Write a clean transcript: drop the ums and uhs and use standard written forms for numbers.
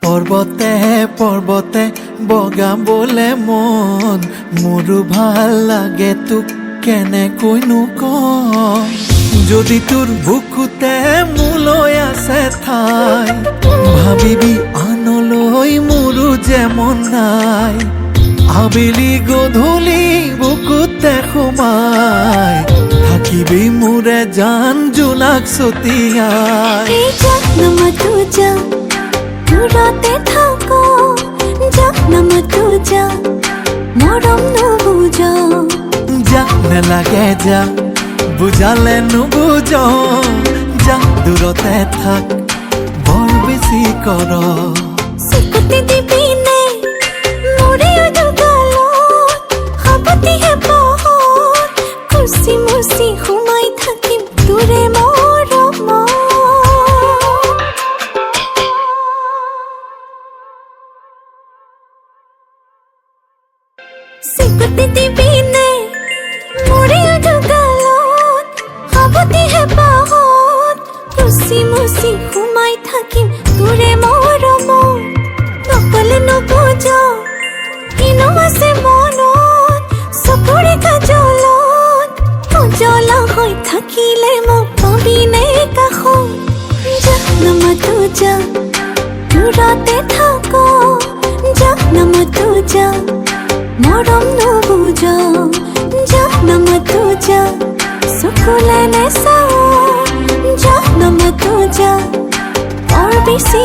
পৰ্বতে পৰ্বতে বগা বলে মন মোৰো ভাল লাগে তোক কেনেকৈনো কম যদি তোৰ বুকুতে মোলৈ আছে ঠাই ভাবিবি আনলৈ মোৰো যে মন নাই আবেলি গধূলি বুকুতে সোমাই থাকিবি মোৰে জান জোনাক ছটিয়াই দূৰতে থাকো যাক নাম তুজা মৰম নুবুজ যা নেলাগে যা বুজালে নুবুজ যা দূৰতে থাক বৰ বেছি কৰ চিকুটি দিবি নে মোৰে অজগালত সাৱতিহে পহত খুচি মুচি সোমাই থাকিম তোৰে মৰম চিকুটি দিবি নে মোৰে অজগালত সাৱতিহে পহত খুচি মুচি সোমাই থাকিম তোৰে মৰম নকলে নুবুজ কিনো আছে মনত চকুৰে কাজলত উজ্বলা হৈ থাকিলে মোক পাবিনে কাষত যা নামাতো যা দূৰতে থাকো যা নামাতো যা মৰম নুবুজ যা নামাতো যা চকুলে নেচাও যা নামাতো যা বৰ বেছি